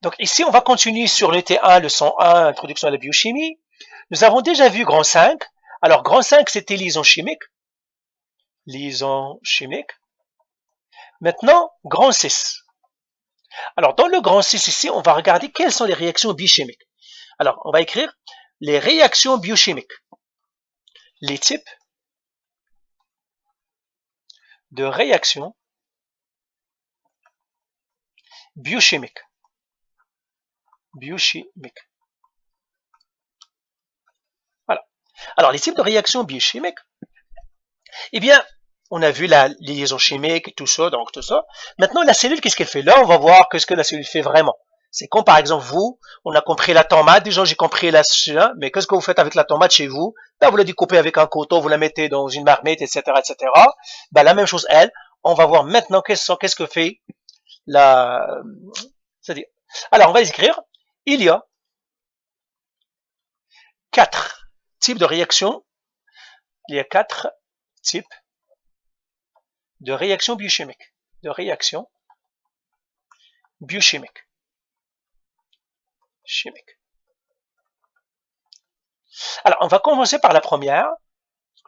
Donc ici, on va continuer sur le T1, leçon 1, introduction à la biochimie. Nous avons déjà vu grand 5. Alors grand 5, c'était liaison chimique. Liaison chimique. Maintenant, grand 6. Alors dans le grand 6 ici, on va regarder quelles sont les réactions biochimiques. Alors, on va écrire les réactions biochimiques. Les types de réactions biochimiques. Voilà. Alors, les types de réactions biochimiques, eh bien, on a vu la liaison chimique, tout ça, donc tout ça. Maintenant, la cellule, qu'est-ce qu'elle fait? Là, on va voir ce que la cellule fait vraiment. C'est comme, par exemple, vous, on a compris la tomate, déjà j'ai compris la mais qu'est-ce que vous faites avec la tomate chez vous? Ben, vous la découpez avec un couteau, vous la mettez dans une marmite, etc., etc. Ben, la même chose, elle. On va voir maintenant qu'est-ce que fait la... C'est-à-dire... Alors, on va écrire, il y a 4 types de réactions. Il y a 4 types de réactions biochimiques. Alors, on va commencer par la première.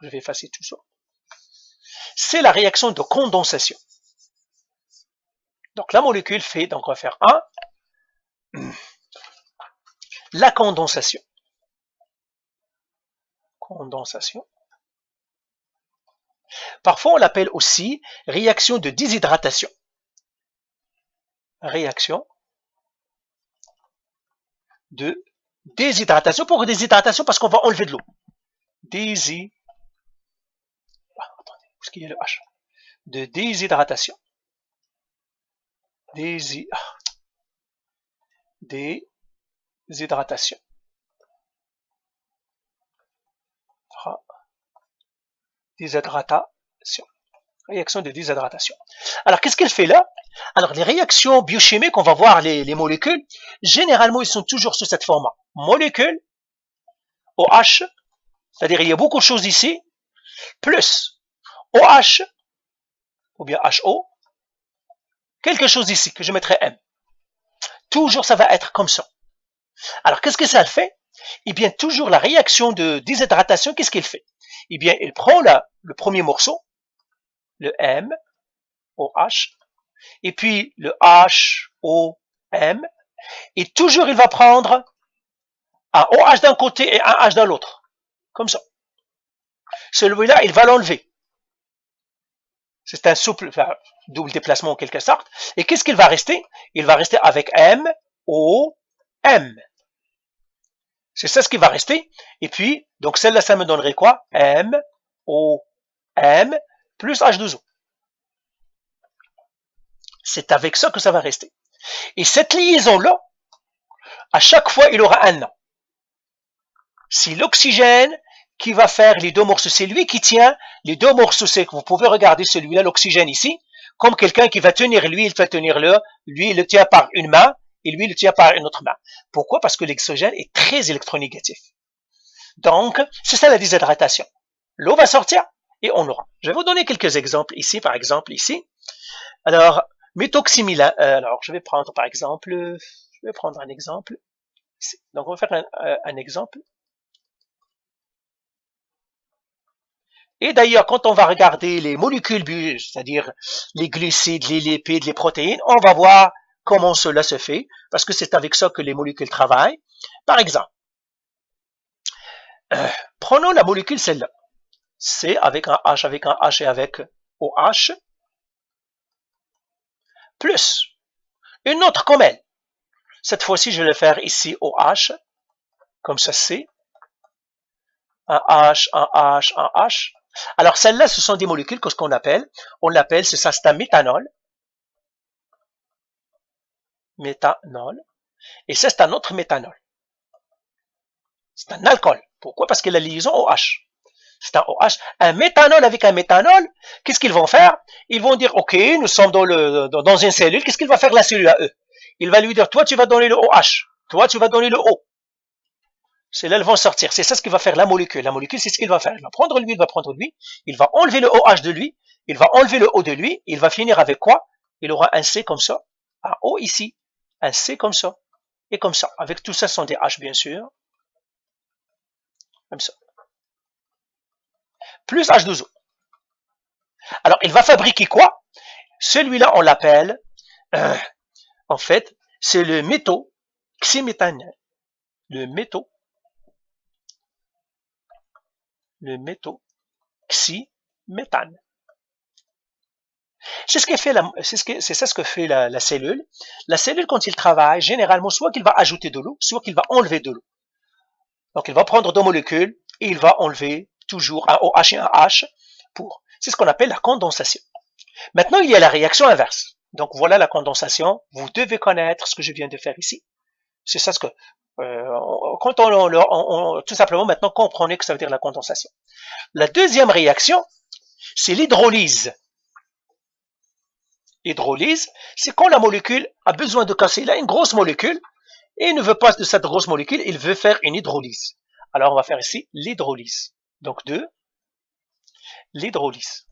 Je vais effacer tout ça. C'est la réaction de condensation. Donc, la molécule fait, donc on va faire 1. La condensation. Parfois, on l'appelle aussi réaction de déshydratation. Réaction de déshydratation. Pourquoi déshydratation? Parce qu'on va enlever de l'eau. Attendez, où est-ce qu'il y a le H? De déshydratation. Déshydratation. Réaction de déshydratation. Alors, qu'est-ce qu'elle fait là? Alors, les réactions biochimiques, on va voir les molécules. Généralement, ils sont toujours sous cette format. Molécule, OH, c'est-à-dire il y a beaucoup de choses ici, plus OH, ou bien HO, quelque chose ici, que je mettrai M. Toujours, ça va être comme ça. Alors, qu'est-ce que ça fait? Eh bien, toujours la réaction de déshydratation, qu'est-ce qu'elle fait? Eh bien, elle prend le premier morceau, le M, OH, et puis le H, O, M, et toujours il va prendre un OH d'un côté et un H de l'autre, comme ça. Celui-là, il va l'enlever. C'est un double déplacement en quelque sorte. Et qu'est-ce qu'il va rester? Il va rester avec M, O, M. C'est ça ce qui va rester. Et puis, donc celle-là, ça me donnerait quoi? M, O, M, plus H2O. C'est avec ça que ça va rester. Et cette liaison-là, à chaque fois, il aura un nom. C'est l'oxygène qui va faire les deux morceaux. C'est lui qui tient les deux morceaux secs. Vous pouvez regarder celui-là, l'oxygène ici, comme quelqu'un qui va tenir, lui, il va tenir le, lui, il le tient par une main, et lui, il le tient par une autre main. Pourquoi? Parce que l'oxygène est très électronégatif. Donc, c'est ça la déshydratation. L'eau va sortir et on l'aura. Je vais vous donner quelques exemples ici, par exemple, ici. Alors, méthoxymila, alors je vais prendre par exemple, un exemple. Ici. Donc, on va faire un exemple. Et d'ailleurs, quand on va regarder les molécules, c'est-à-dire les glucides, les lipides, les protéines, on va voir comment cela se fait, parce que c'est avec ça que les molécules travaillent. Par exemple, prenons la molécule celle-là. C'est avec un H et avec OH, plus une autre comme elle. Cette fois-ci, je vais le faire ici OH, comme ça c'est. Un H, un H, un H. Alors, celles-là, ce sont des molécules que ce qu'on appelle, on l'appelle, c'est ça, c'est un méthanol. Et ça, c'est un autre méthanol. C'est un alcool. Pourquoi? Parce que la liaison OH. C'est un OH. Un méthanol avec un méthanol, qu'est-ce qu'ils vont faire? Ils vont dire, OK, nous sommes dans une cellule. Qu'est-ce qu'il va faire la cellule à eux? Il va lui dire, toi, tu vas donner le OH. Toi, tu vas donner le O. C'est là, elles vont sortir. C'est ça ce qu'il va faire la molécule. La molécule, c'est ce qu'il va faire. Il va prendre lui, il va enlever le OH de lui, il va enlever le O de lui, il va finir avec quoi? Il aura un C comme ça, un O ici, un C comme ça, et comme ça. Avec tout ça, ce sont des H, bien sûr. Comme ça. Plus H2O. Alors, il va fabriquer quoi? Celui-là, on l'appelle, en fait, c'est le méthoxyméthane. Le méthoxyméthane. C'est ça ce que fait la cellule. La cellule, quand il travaille, généralement, soit qu'il va ajouter de l'eau, soit qu'il va enlever de l'eau. Donc, il va prendre deux molécules et il va enlever toujours un OH et un H pour. C'est ce qu'on appelle la condensation. Maintenant, il y a la réaction inverse. Donc, voilà la condensation. Vous devez connaître ce que je viens de faire ici. C'est ça ce que... quand tout simplement, maintenant, comprenez que ça veut dire la condensation. La deuxième réaction, c'est l'hydrolyse. Hydrolyse, c'est quand la molécule a besoin de casser. Il a une grosse molécule et il ne veut pas de cette grosse molécule, il veut faire une hydrolyse. Alors, on va faire ici l'hydrolyse. Donc, l'hydrolyse.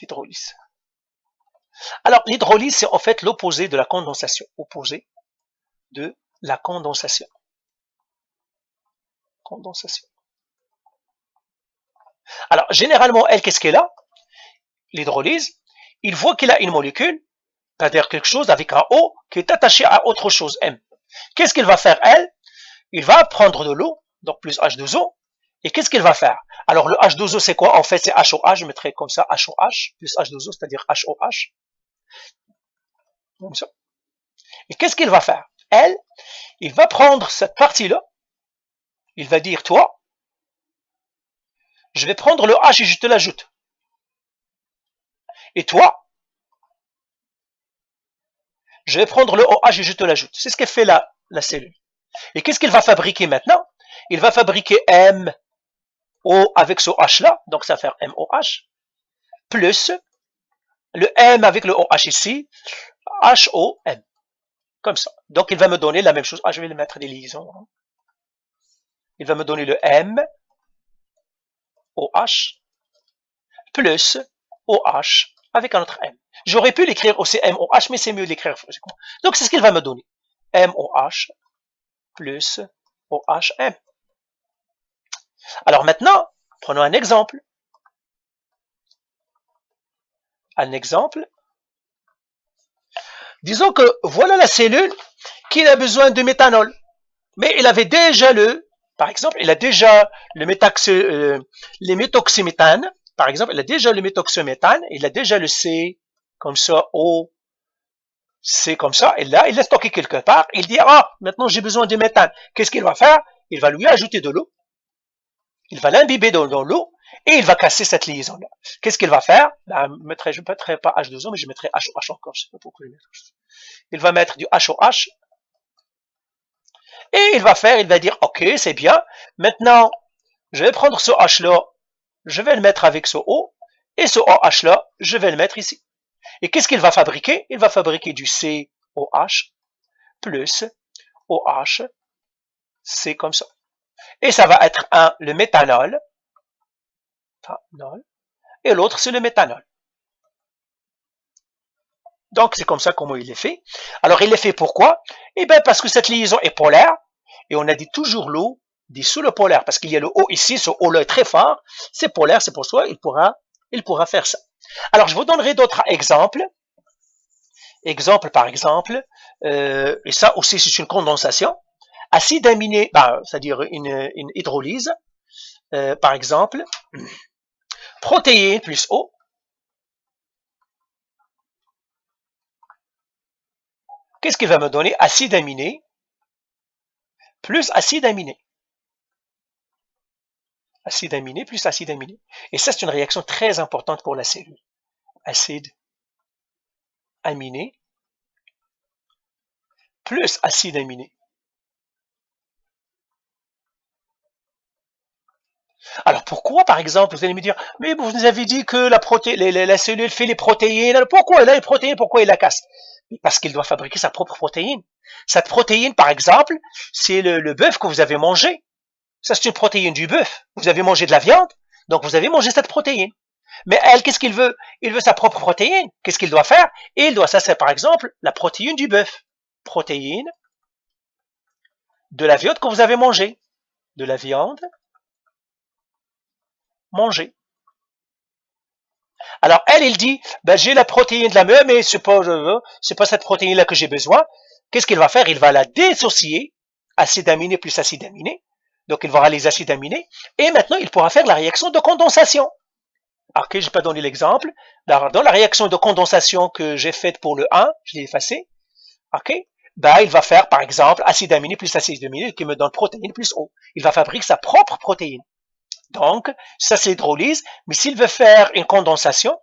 L'hydrolyse. Alors, l'hydrolyse, c'est en fait l'opposé de la condensation. Opposé de la condensation. Condensation. Alors, généralement, elle, qu'est-ce qu'elle a? L'hydrolyse, il voit qu'il a une molécule, c'est-à-dire quelque chose avec un O qui est attaché à autre chose, M. Qu'est-ce qu'il va faire, elle? Il va prendre de l'eau, donc plus H2O, et qu'est-ce qu'il va faire? Alors, le H2O, c'est quoi? En fait, c'est HOH, je mettrai comme ça, HOH, plus H2O, c'est-à-dire HOH. Comme ça. Et qu'est-ce qu'il va faire? Elle, il va prendre cette partie-là, il va dire, toi, je vais prendre le H et je te l'ajoute. Et toi, je vais prendre le OH et je te l'ajoute. C'est ce qu'elle fait la cellule. Et qu'est-ce qu'il va fabriquer maintenant? Il va fabriquer MO avec ce H-là, donc ça va faire MOH, plus le M avec le OH ici, HOM. Comme ça. Donc il va me donner la même chose. Ah, je vais le mettre des liaisons. Il va me donner le M, OH, plus OH avec un autre M. J'aurais pu l'écrire aussi MOH, mais c'est mieux de l'écrire physiquement. Donc c'est ce qu'il va me donner. MOH plus OHM. Alors maintenant, prenons un exemple. Un exemple. Disons que voilà la cellule qui a besoin de méthanol. Mais il avait déjà par exemple, il a déjà les méthoxyméthane. Par exemple, il a déjà le méthoxyméthane, il a déjà le C, comme ça, O, C comme ça, et là, il l'a stocké quelque part, il dit, ah, maintenant j'ai besoin de méthane. Qu'est-ce qu'il va faire? Il va lui ajouter de l'eau, il va l'imbiber dans l'eau, et il va casser cette liaison-là. Qu'est-ce qu'il va faire? Ben, je ne mettrai pas H2O, mais je mettrai HOH encore, je ne sais pas pourquoi je vais mettre. Il va mettre du HOH, et il va dire, ok, c'est bien, maintenant, je vais prendre ce H-là, je vais le mettre avec ce O, et ce OH-là, je vais le mettre ici. Et qu'est-ce qu'il va fabriquer? Il va fabriquer du COH plus OH, c'est comme ça. Et ça va être le méthanol, et l'autre c'est le méthanol. Donc c'est comme ça comment il est fait. Alors il est fait pourquoi? Eh bien parce que cette liaison est polaire, et on a dit toujours l'eau dissout le polaire, parce qu'il y a le O ici, ce O là est très fort, c'est polaire, c'est pour ça il pourra faire ça. Alors je vous donnerai d'autres exemples. Exemple par exemple, et ça aussi c'est une condensation. Acide aminé, c'est-à-dire une hydrolyse, par exemple, protéine plus eau. Qu'est-ce qu'il va me donner? Acide aminé plus acide aminé. Acide aminé plus acide aminé. Et ça, c'est une réaction très importante pour la cellule. Acide aminé plus acide aminé. Alors pourquoi, par exemple, vous allez me dire, mais vous nous avez dit que la cellule fait les protéines. Alors pourquoi elle a les protéines? Pourquoi elle la casse? Parce qu'il doit fabriquer sa propre protéine. Cette protéine, par exemple, c'est le bœuf que vous avez mangé. Ça, c'est une protéine du bœuf. Vous avez mangé de la viande, donc vous avez mangé cette protéine. Mais elle, qu'est-ce qu'il veut? Il veut sa propre protéine. Qu'est-ce qu'il doit faire? Il doit, ça c'est par exemple la protéine du bœuf. Protéine de la viande que vous avez mangée. De la viande mangée. Alors elle, il dit, ben, j'ai la protéine de la meule, mais c'est pas cette protéine-là que j'ai besoin. Qu'est-ce qu'il va faire? Il va la dissocier, acide aminé plus acide aminé. Donc il va avoir les acides aminés. Et maintenant, il pourra faire la réaction de condensation. Alors que je n'ai pas donné l'exemple. Dans la réaction de condensation que j'ai faite pour le 1, je l'ai effacé. Ok? Ben, il va faire, par exemple, acide aminé plus acide aminé qui me donne protéine plus eau. Il va fabriquer sa propre protéine. Donc, ça c'est l'hydrolyse. Mais s'il veut faire une condensation,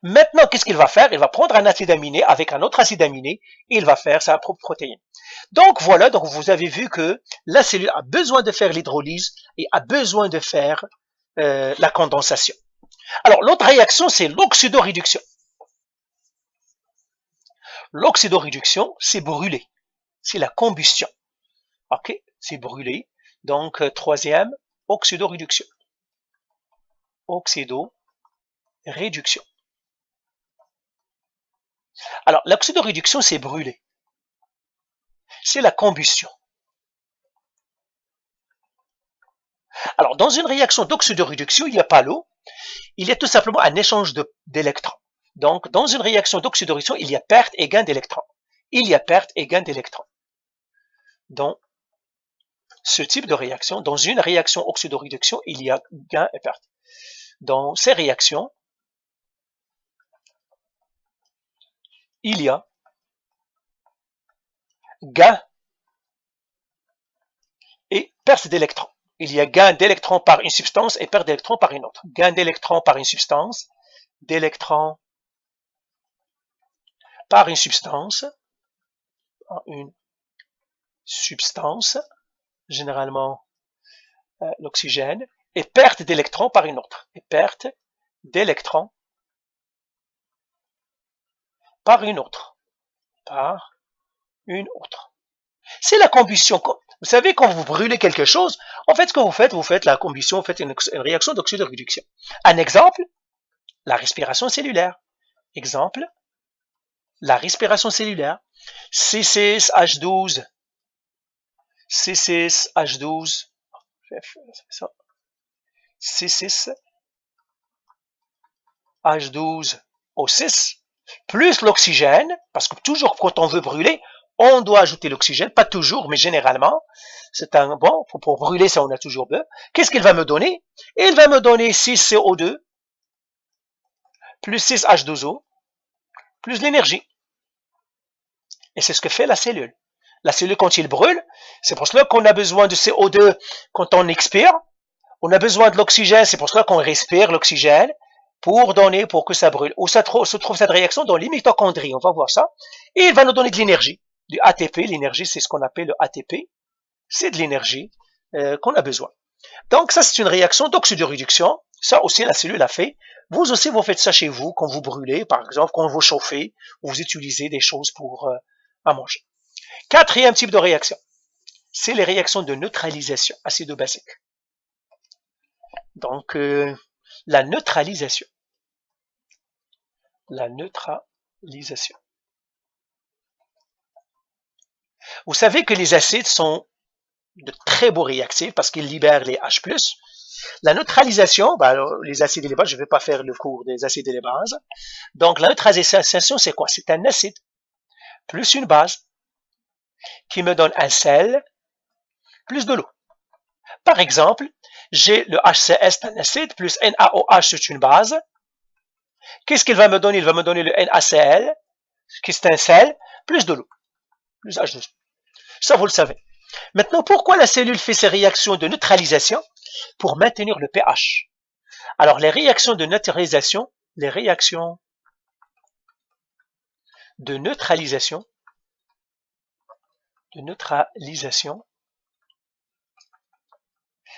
maintenant, qu'est-ce qu'il va faire? Il va prendre un acide aminé avec un autre acide aminé et il va faire sa propre protéine. Donc voilà, donc vous avez vu que la cellule a besoin de faire l'hydrolyse et a besoin de faire la condensation. Alors l'autre réaction, c'est l'oxydoréduction. L'oxydoréduction, c'est brûler. C'est la combustion. Ok, c'est brûler. Donc troisième, oxydoréduction. Oxydoréduction. Alors l'oxydoréduction, c'est brûler. C'est la combustion. Alors, dans une réaction d'oxydoréduction, il n'y a pas l'eau, il y a tout simplement un échange d'électrons. Donc, dans une réaction d'oxydoréduction, il y a perte et gain d'électrons. Il y a perte et gain d'électrons. Dans ce type de réaction, dans une réaction oxydoréduction, il y a gain et perte. Dans ces réactions, il y a gain et perte d'électrons. Il y a gain d'électrons par une substance et perte d'électrons par une autre. Gain d'électrons par une substance, d'électrons par une substance, généralement l'oxygène, et perte d'électrons par une autre. Et perte d'électrons par une autre. Par une autre. C'est la combustion. Vous savez, quand vous brûlez quelque chose, en fait, ce que vous faites la combustion, vous faites une réaction d'oxydoréduction. Un exemple, la respiration cellulaire. Exemple, la respiration cellulaire. C6H12. C6H12. C6H12O6 plus l'oxygène, parce que toujours quand on veut brûler, on doit ajouter l'oxygène, pas toujours, mais généralement, c'est un bon, pour brûler ça on a toujours besoin. Qu'est-ce qu'il va me donner? Il va me donner 6CO2 plus 6H2O plus l'énergie. Et c'est ce que fait la cellule. La cellule quand il brûle, c'est pour cela qu'on a besoin de CO2 quand on expire. On a besoin de l'oxygène, c'est pour cela qu'on respire l'oxygène pour que ça brûle. Où se trouve cette réaction? Dans les mitochondries, on va voir ça. Et il va nous donner de l'énergie, du ATP. L'énergie, c'est ce qu'on appelle le ATP. C'est de l'énergie qu'on a besoin. Donc ça, c'est une réaction d'oxydoréduction. Ça aussi, la cellule a fait. Vous aussi, vous faites ça chez vous quand vous brûlez, par exemple, quand vous chauffez, ou vous utilisez des choses pour à manger. Quatrième type de réaction, c'est les réactions de neutralisation acido-basique. Donc, la neutralisation. La neutralisation. Vous savez que les acides sont de très beaux réactifs parce qu'ils libèrent les H+. La neutralisation, les acides et les bases, je ne vais pas faire le cours des acides et les bases. Donc, la neutralisation, c'est quoi? C'est un acide plus une base qui me donne un sel plus de l'eau. Par exemple, j'ai le HCS, un acide, plus NaOH, c'est une base. Qu'est-ce qu'il va me donner? Il va me donner le NaCl, qui est un sel, plus de l'eau, plus H2O. Ça, vous le savez. Maintenant, pourquoi la cellule fait ces réactions de neutralisation? Pour maintenir le pH. Alors, les réactions de neutralisation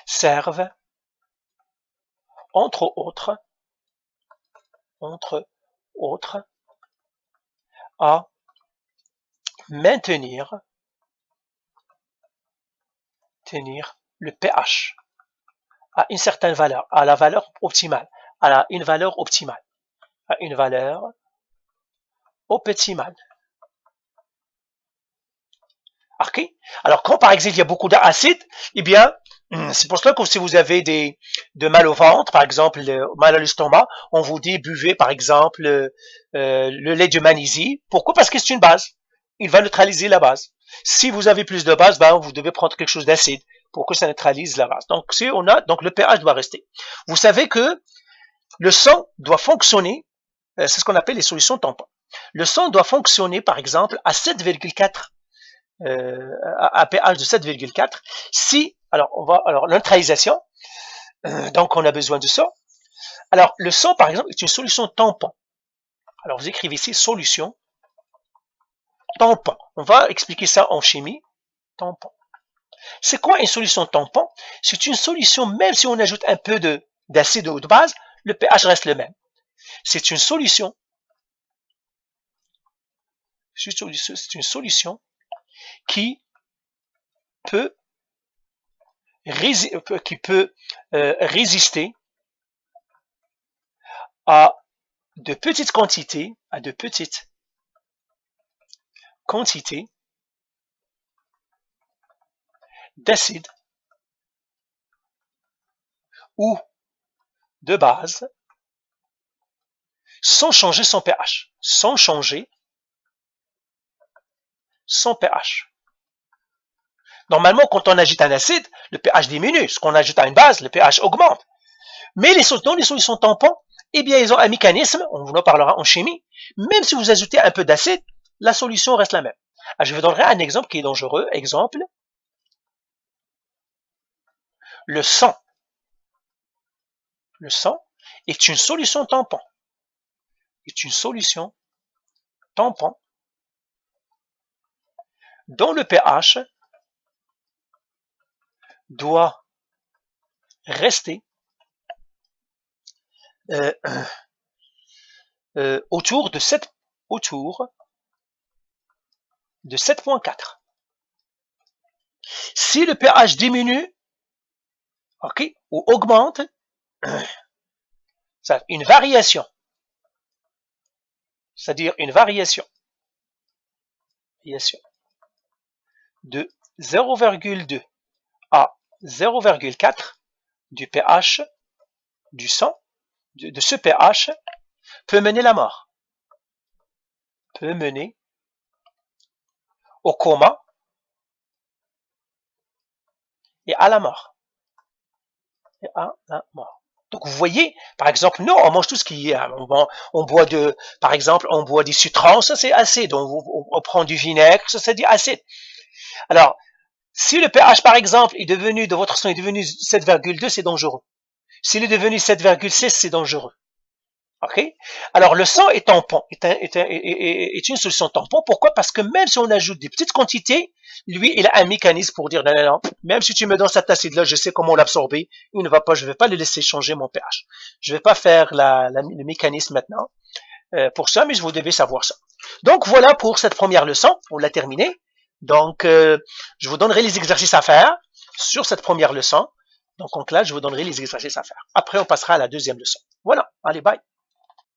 servent, entre autres, à maintenir le pH. à une certaine valeur, à la valeur optimale, à une valeur optimale, à une valeur optimale. Ok? Alors, quand par exemple il y a beaucoup d'acide, eh bien, c'est pour cela que si vous avez de mal au ventre, par exemple, mal à l'estomac, on vous dit buvez par exemple le lait de magnésie. Pourquoi? Parce que c'est une base. Il va neutraliser la base. Si vous avez plus de base, ben, vous devez prendre quelque chose d'acide pour que ça neutralise la base. Donc, si on a, donc le pH doit rester. Vous savez que le sang doit fonctionner, c'est ce qu'on appelle les solutions tampons. Le sang doit fonctionner, par exemple, à 7,4 à pH de 7,4. Si, alors neutralisation, donc on a besoin de ça. Alors le sang par exemple est une solution tampon. Alors vous écrivez ici solution tampon. On va expliquer ça en chimie. Tampon. C'est quoi une solution tampon? C'est une solution, même si on ajoute un peu d'acide ou de base, le pH reste le même. C'est une solution. C'est une solution qui peut résister à de petites quantités, d'acide ou de base sans changer son pH, sans changer son pH. Normalement, quand on agite un acide, le pH diminue. Ce qu'on ajoute à une base, le pH augmente. Mais dans les solutions tampons, eh bien, ils ont un mécanisme, on vous en parlera en chimie, même si vous ajoutez un peu d'acide, la solution reste la même. Alors, je vous donnerai un exemple qui est dangereux. Exemple, le sang. Le sang est une solution tampon. Est une solution tampon dont le pH doit rester autour de 7,4. Si le pH diminue, ok, ou augmente, ça, une variation, c'est-à-dire une variation de 0,2 à 0,4 du pH du sang, de ce pH, peut mener la mort, peut mener au coma et à la mort. Donc vous voyez, par exemple, nous on mange tout ce qui est, on boit par exemple, on boit des citrons, ça c'est acide, on prend du vinaigre, ça c'est acide. Alors, si le pH par exemple est devenu, de votre sang est devenu 7,2, c'est dangereux. S'il est devenu 7,6, c'est dangereux. Ok? Alors le sang est tampon, est une solution tampon. Pourquoi? Parce que même si on ajoute des petites quantités, lui, il a un mécanisme pour dire non, même si tu me donnes cet acide-là, je sais comment l'absorber. Il ne va pas, je ne vais pas le laisser changer mon pH. Je ne vais pas faire le mécanisme maintenant pour ça, mais vous devez savoir ça. Donc voilà pour cette première leçon, on l'a terminée. Donc je vous donnerai les exercices à faire sur cette première leçon. Donc là, je vous donnerai les exercices à faire. Après, on passera à la deuxième leçon. Voilà, allez, bye.